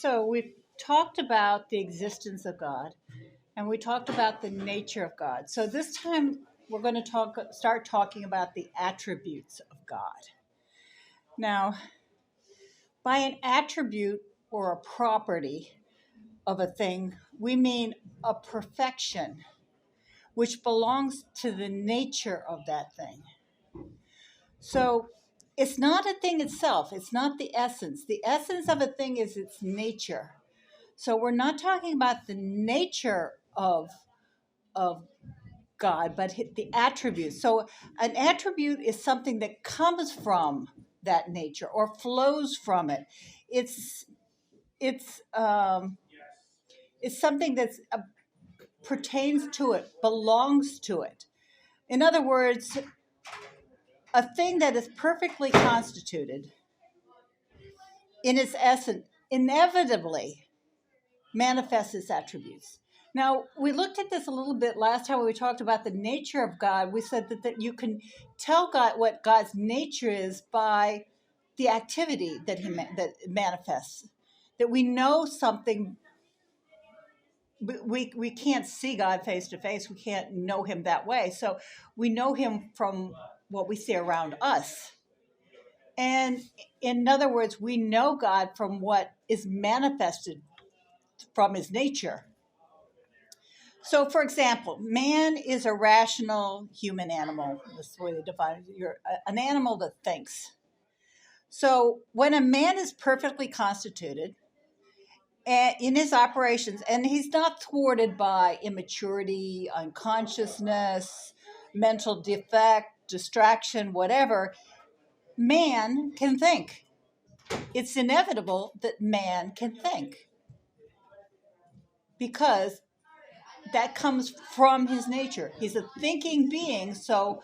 So we've talked about the existence of God, and we talked about the nature of God. So this time we're going to start talking about the attributes of God. Now, by an attribute or a property of a thing, we mean a perfection which belongs to the nature of that thing. So it's not a thing itself, it's not the essence. The essence of a thing is its nature. So we're not talking about the nature of God, but the attributes. So an attribute is something that comes from that nature or flows from it. It's it's um, it's something that pertains to it, belongs to it. In other words, a thing that is perfectly constituted in its essence inevitably manifests its attributes. Now, we looked at this a little bit last time when we talked about the nature of God. We said that you can tell God what God's nature is by the activity that that manifests. That we know something. We can't see God face to face. We can't know him that way. So we know him from what we see around us. And in other words, we know God from what is manifested from his nature. So, for example, man is a rational human animal. That's the way they define it. You're an animal that thinks. So, when a man is perfectly constituted in his operations, and he's not thwarted by immaturity, unconsciousness, mental defect, distraction, whatever, man can think. It's inevitable that man can think because that comes from his nature. He's a thinking being, so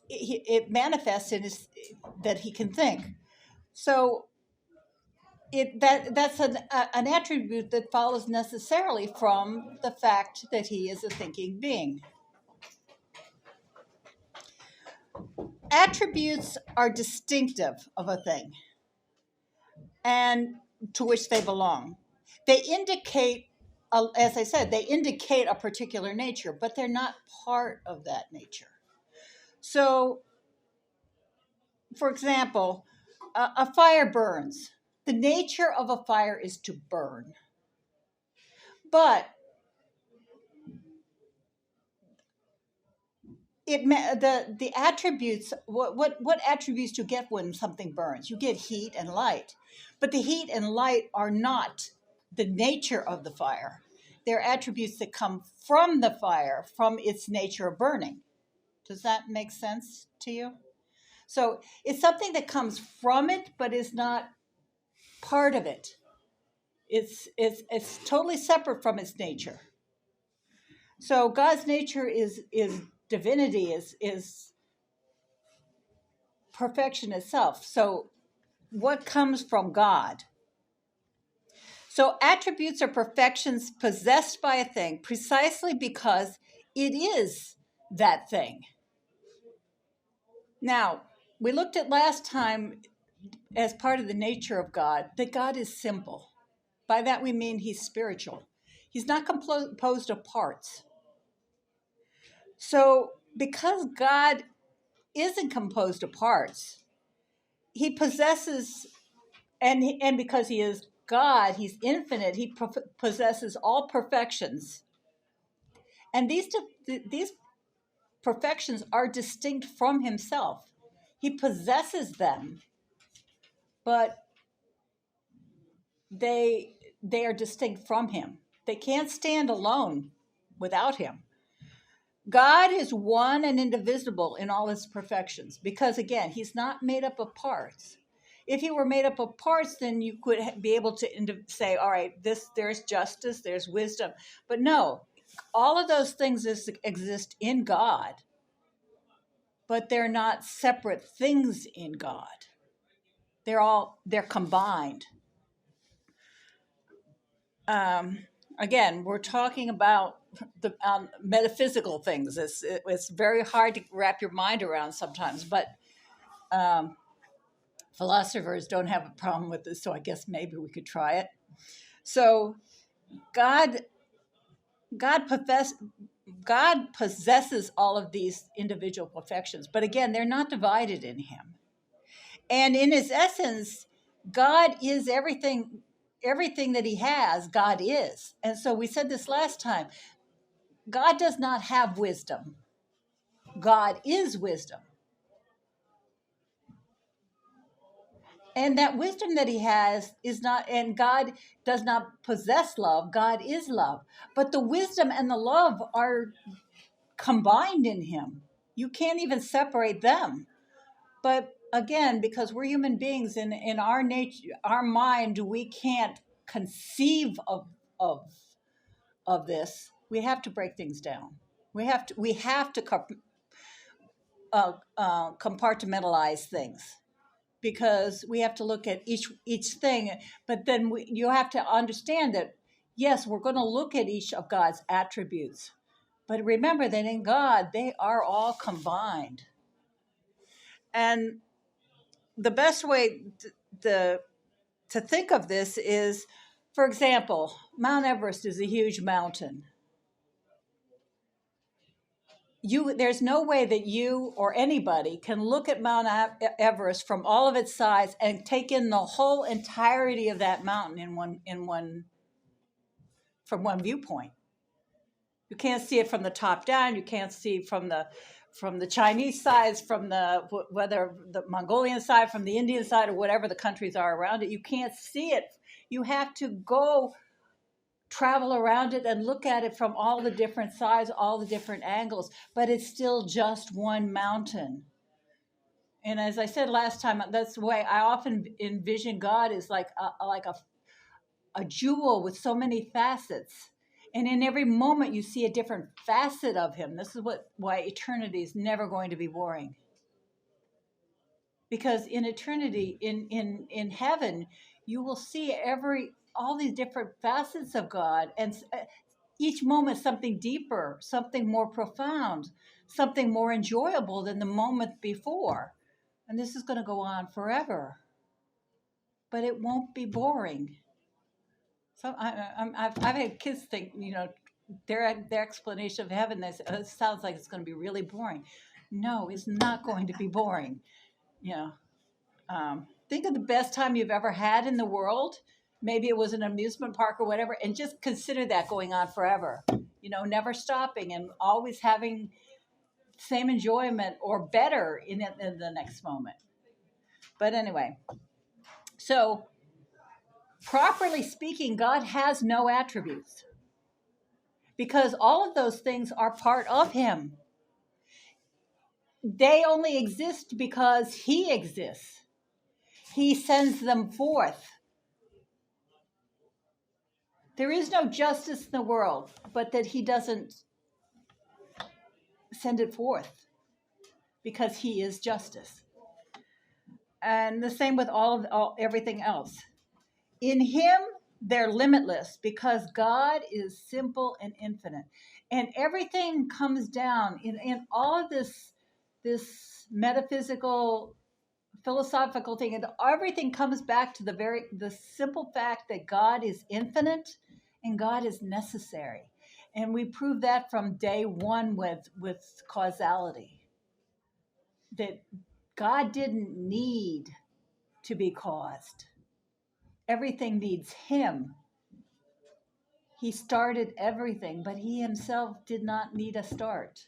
it manifests in his that he can think. So that's an attribute that follows necessarily from the fact that he is a thinking being. Attributes are distinctive of a thing and to which they belong. They indicate, as I said, they indicate a particular nature, but they're not part of that nature. So, for example, a fire burns. The nature of a fire is to burn. But the attributes, what attributes do you get when something burns? You get heat and light. But the heat and light are not the nature of the fire. They're attributes that come from the fire, from its nature of burning. Does that make sense to you? So it's something that comes from it, but is not part of it. It's totally separate from its nature. So God's nature is divinity, is perfection itself. So what comes from God? So attributes are perfections possessed by a thing precisely because it is that thing. Now, we looked at last time as part of the nature of God that God is simple. By that we mean he's spiritual. He's not composed of parts. So because God isn't composed of parts, he possesses, and because he is God, he's infinite, he possesses all perfections. And these perfections are distinct from himself. He possesses them, but they are distinct from him. They can't stand alone without him. God is one and indivisible in all his perfections because, again, he's not made up of parts. If he were made up of parts, then you could be able to say, all right, there's justice, there's wisdom. But no, all of those things exist in God, but they're not separate things in God. They're combined. Again, we're talking about the metaphysical things. It's very hard to wrap your mind around sometimes, but Philosophers don't have a problem with this, so I guess maybe we could try it. So God, God possess, God possesses all of these individual perfections, but again, they're not divided in him. And in his essence, God is everything that he has, God is. And so we said this last time, God does not have wisdom. God is wisdom. And that wisdom that he has is not, and God does not possess love. God is love. But the wisdom and the love are combined in him. You can't even separate them. But again, because we're human beings, in our nature, our mind, we can't conceive of of this. We have to break things down. We have to compartmentalize things, because we have to look at each thing. But then you have to understand that, yes, we're going to look at each of God's attributes, but remember that in God they are all combined. And the best way to think of this is, for example, Mount Everest is a huge mountain. There's no way that you or anybody can look at Mount Everest from all of its sides and take in the whole entirety of that mountain from one viewpoint. You can't see it from the top down. You can't see from the Chinese side, whether the Mongolian side, from the Indian side, or whatever the countries are around it. You can't see it. You have to go travel around it and look at it from all the different sides, all the different angles, but it's still just one mountain. And as I said last time, that's the way I often envision God, is like a jewel with so many facets. And in every moment you see a different facet of him. This is why eternity is never going to be boring. Because in eternity, in heaven, you will see all these different facets of God, and each moment something deeper, something more profound, something more enjoyable than the moment before. And this is going to go on forever, but it won't be boring. So I've had kids think, their explanation of heaven, they say, it sounds like it's going to be really boring. No, it's not going to be boring. Think of the best time you've ever had in the world. Maybe it was an amusement park or whatever, and just consider that going on forever. Never stopping and always having same enjoyment or better in the next moment. But anyway, so properly speaking, God has no attributes, because all of those things are part of him. They only exist because he exists. He sends them forth. There is no justice in the world, but that he doesn't send it forth, because he is justice. And the same with everything else. In him, they're limitless, because God is simple and infinite. And everything comes down in all of this metaphysical, philosophical thing, and everything comes back to the simple fact that God is infinite and God is necessary. And we prove that from day one with causality, that God didn't need to be caused. Everything needs him. He started everything, but he himself did not need a start.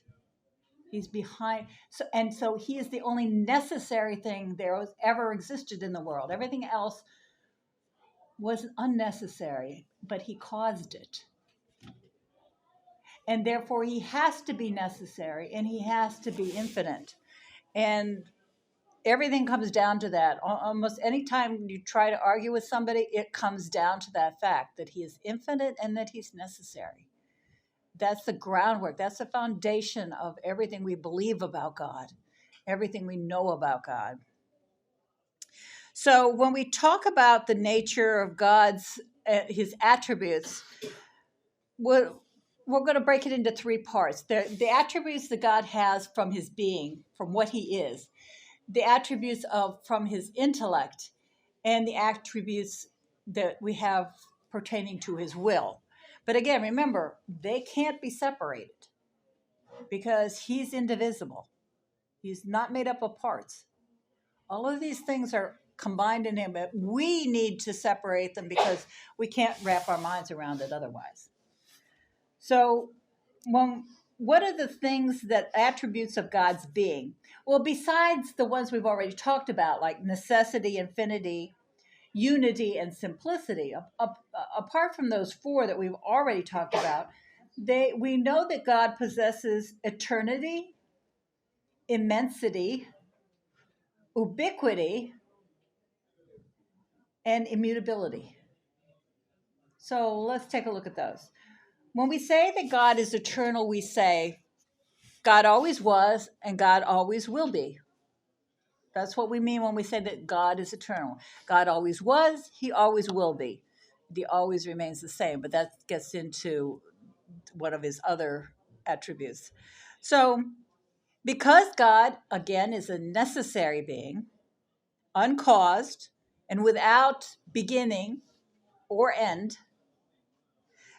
He's behind. So he is the only necessary thing there was ever existed in the world. Everything else was unnecessary, but he caused it. And therefore he has to be necessary, and he has to be infinite. And everything comes down to that. Almost any time you try to argue with somebody, it comes down to that fact that he is infinite and that he's necessary. That's the groundwork. That's the foundation of everything we believe about God, everything we know about God. So when we talk about the nature of his attributes, we're going to break it into three parts. The attributes that God has from his being, from what he is. the attributes of from his intellect and the attributes that we have pertaining to his will. But again, remember, they can't be separated because he's indivisible. He's not made up of parts. All of these things are combined in him, but we need to separate them because we can't wrap our minds around it otherwise. So, what are the things that attributes of God's being? Well, besides the ones we've already talked about, like necessity, infinity, unity, and simplicity, apart from those four that we've already talked about, we know that God possesses eternity, immensity, ubiquity, and immutability. So let's take a look at those. When we say that God is eternal, we say God always was and God always will be. That's what we mean when we say that God is eternal. God always was, he always will be. He always remains the same, but that gets into one of his other attributes. So, because God, again, is a necessary being, uncaused, and without beginning or end,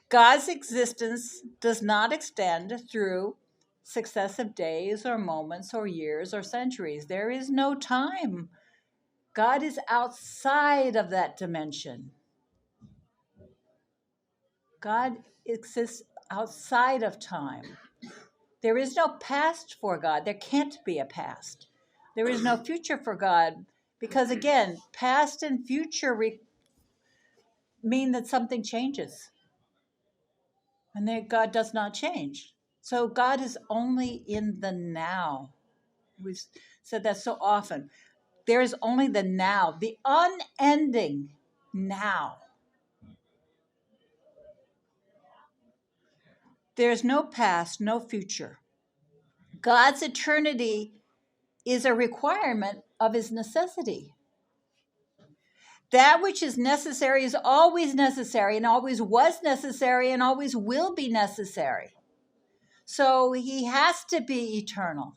God's existence does not extend through successive days or moments or years or centuries. There is no time. God is outside of that dimension. God exists outside of time. There is no past for God. There can't be a past. There is no future for God because, again, past and future mean that something changes. And that God does not change. So God is only in the now. We've said that so often. There is only the now, the unending now. There's no past, no future. God's eternity is a requirement of his necessity. That which is necessary is always necessary and always was necessary and always will be necessary. So he has to be eternal.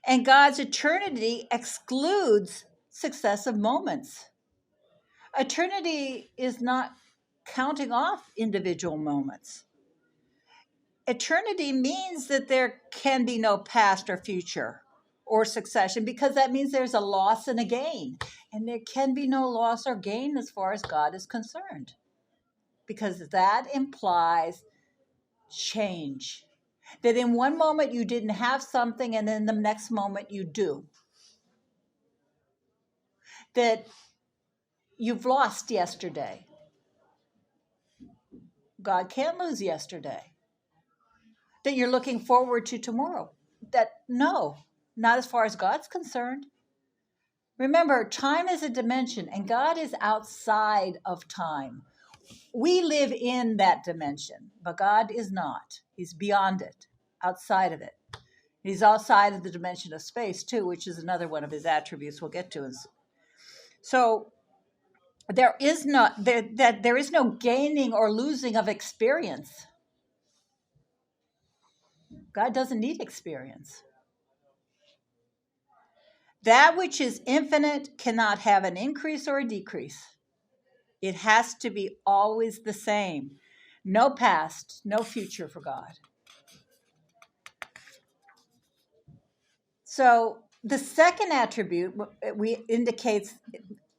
And God's eternity excludes successive moments. Eternity is not counting off individual moments. Eternity means that there can be no past or future or succession because that means there's a loss and a gain. And there can be no loss or gain as far as God is concerned because that implies change. That in one moment you didn't have something and then the next moment you do. That you've lost yesterday. God can't lose yesterday. That you're looking forward to tomorrow. No, not as far as God's concerned. Remember, time is a dimension and God is outside of time. We live in that dimension, but God is not. He's beyond it, outside of it. He's outside of the dimension of space too, which is another one of his attributes we'll get to. So there is no gaining or losing of experience. God doesn't need experience. That which is infinite cannot have an increase or a decrease. It has to be always the same. No past, no future for God. So the second attribute indicates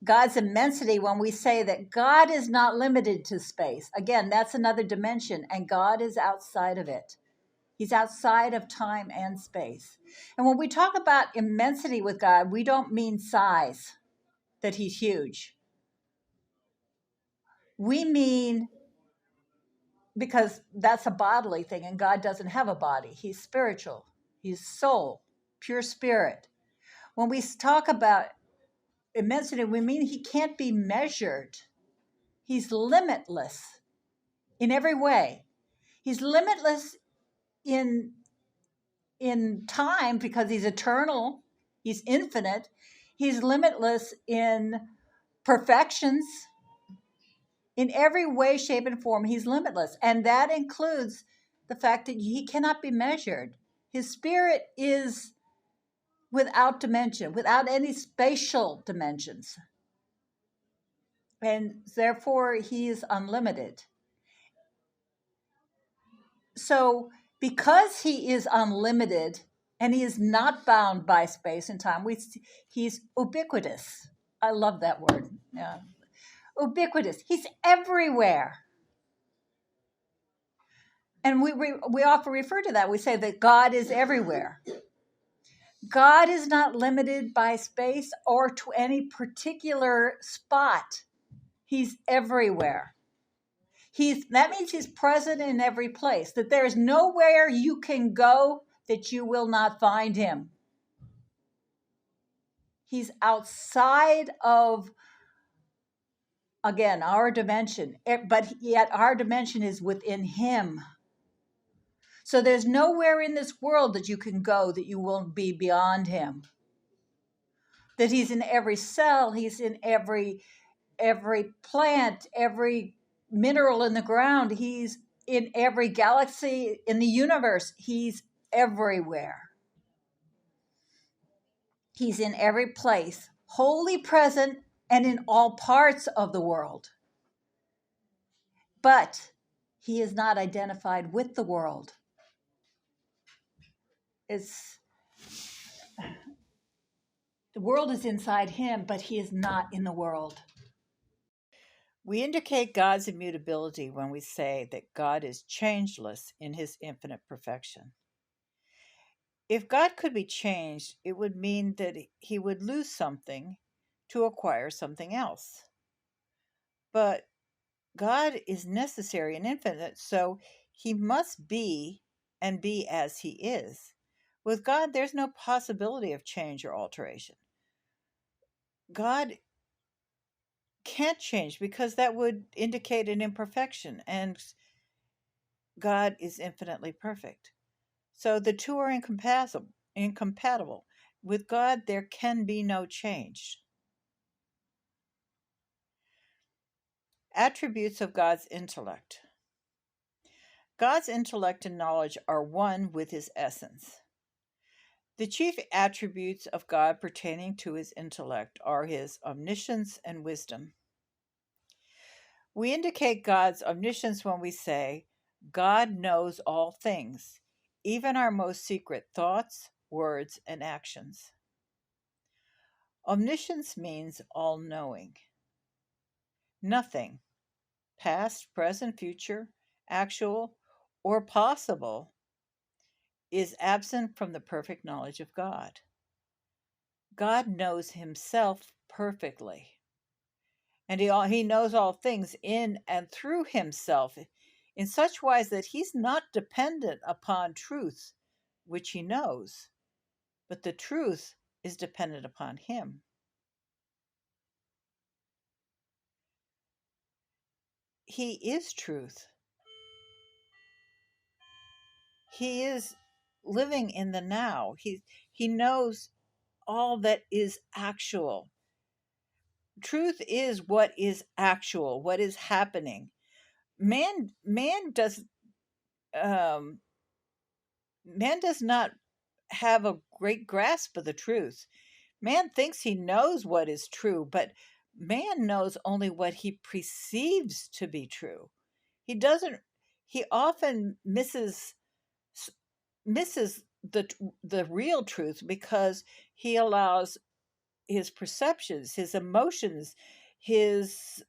God's immensity when we say that God is not limited to space. Again, that's another dimension, and God is outside of it. He's outside of time and space. And when we talk about immensity with God, we don't mean size, that he's huge. We mean, because that's a bodily thing, and God doesn't have a body. He's spiritual. He's soul, pure spirit. When we talk about immensity, we mean he can't be measured. He's limitless in every way. He's limitless in time because he's eternal. He's infinite. He's limitless in perfections. In every way, shape, and form, he's limitless. And that includes the fact that he cannot be measured. His spirit is without dimension, without any spatial dimensions. And therefore, he is unlimited. So, because he is unlimited and he is not bound by space and time, he's ubiquitous. I love that word. Yeah. Ubiquitous. He's everywhere. And we often refer to that. We say that God is everywhere. God is not limited by space or to any particular spot. He's everywhere. That means he's present in every place, that there's nowhere you can go that you will not find him. He's outside of, again, our dimension, but yet our dimension is within him. So there's nowhere in this world that you can go that you won't be beyond him. That he's in every cell, he's in every plant, every mineral in the ground, he's in every galaxy in the universe, he's everywhere. He's in every place, wholly present and in all parts of the world. But he is not identified with the world. The world is inside him, but he is not in the world. We indicate God's immutability when we say that God is changeless in his infinite perfection. If God could be changed, it would mean that he would lose something to acquire something else. But God is necessary and infinite, so he must be and be as he is. With God, there's no possibility of change or alteration. God can't change because that would indicate an imperfection, and God is infinitely perfect. So the two are incompatible. With God, there can be no change. Attributes of God's intellect. God's intellect and knowledge are one with his essence. The chief attributes of God pertaining to his intellect are his omniscience and wisdom. We indicate God's omniscience when we say, God knows all things, even our most secret thoughts, words, and actions. Omniscience means all-knowing. Nothing, past, present, future, actual, or possible, is absent from the perfect knowledge of God. God knows himself perfectly. And he knows all things in and through himself in such wise that he's not dependent upon truth, which he knows, but the truth is dependent upon him. He is truth. He is living in the now. He knows all that is actual. Truth is what is actual, what is happening. Man does not have a great grasp of the truth. Man thinks he knows what is true, but man knows only what he perceives to be true. He often misses the real truth because he allows his perceptions, his emotions, his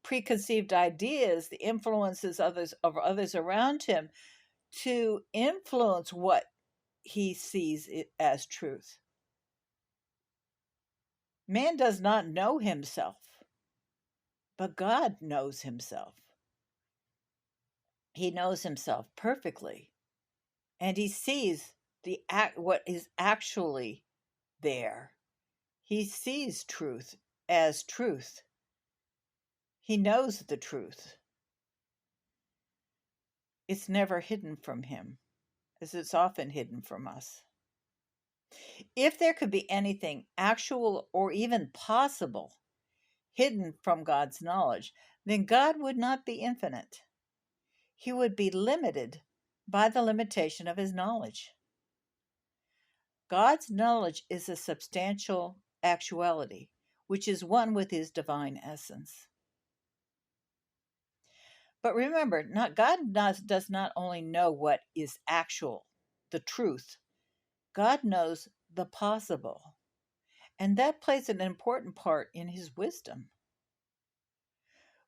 preconceived ideas, the influences of others around him to influence what he sees it as truth. Man does not know himself, but God knows himself. He knows himself perfectly, and he sees what is actually there. He sees truth as truth. He knows the truth. It's never hidden from him, as it's often hidden from us. If there could be anything actual or even possible hidden from God's knowledge, then God would not be infinite. He would be limited by the limitation of his knowledge. God's knowledge is a substantial actuality, which is one with his divine essence. But remember, does not only know what is actual, the truth, God knows the possible. And that plays an important part in his wisdom.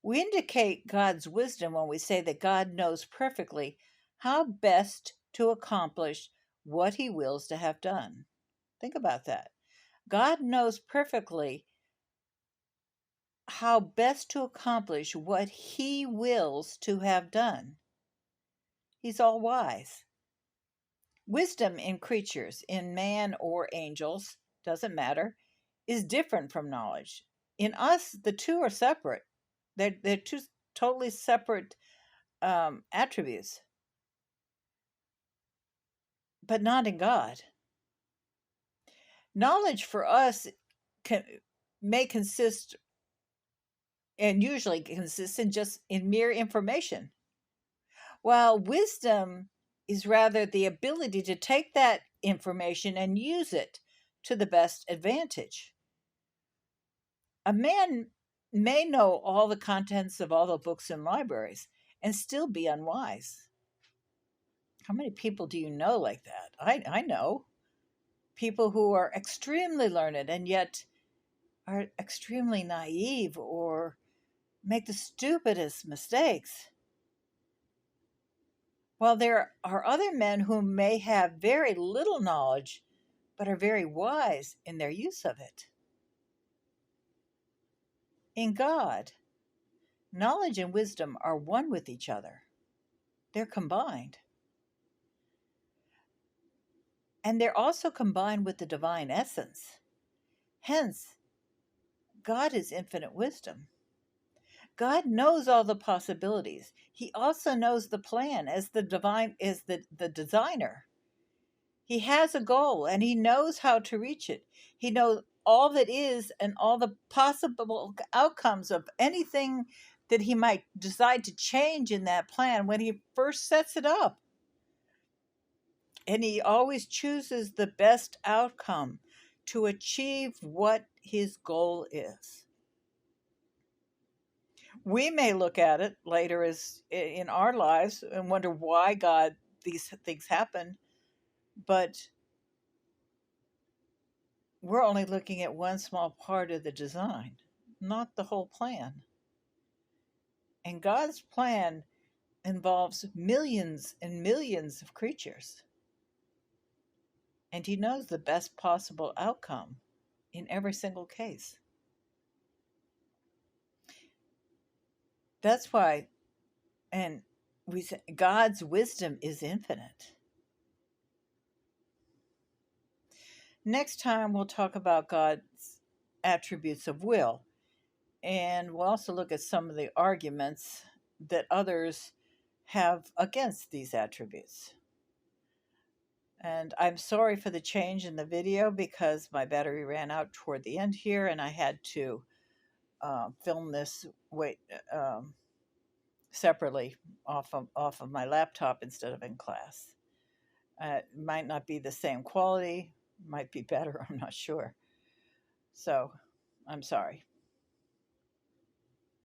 We indicate God's wisdom when we say that God knows perfectly how best to accomplish what he wills to have done. Think about that. God knows perfectly how best to accomplish what he wills to have done. He's all wise. Wisdom in creatures, in man or angels, doesn't matter, is different from knowledge. In us, the two are separate. They're two totally separate attributes, but not in God. Knowledge for us can, may consist, and usually consists in just in mere information, while wisdom is rather the ability to take that information and use it to the best advantage. A man may know all the contents of all the books in libraries and still be unwise. How many people do you know like that? I know people who are extremely learned and yet are extremely naive or make the stupidest mistakes. While there are other men who may have very little knowledge but are very wise in their use of it. In God, knowledge and wisdom are one with each other. They're combined. And they're also combined with the divine essence. Hence, God is infinite wisdom. God knows all the possibilities. He also knows the plan as the divine is the designer. He has a goal and he knows how to reach it. He knows all that is and all the possible outcomes of anything that he might decide to change in that plan when he first sets it up. And he always chooses the best outcome to achieve what his goal is. We may look at it later as in our lives and wonder why God these things happen, but we're only looking at one small part of the design, not the whole plan. And God's plan involves millions and millions of creatures. And he knows the best possible outcome in every single case. That's why, and we say God's wisdom is infinite. Next time, we'll talk about God's attributes of will. And we'll also look at some of the arguments that others have against these attributes. And I'm sorry for the change in the video because my battery ran out toward the end here and I had to film this separately off of my laptop instead of in class. It might not be the same quality, might be better, I'm not sure. So I'm sorry.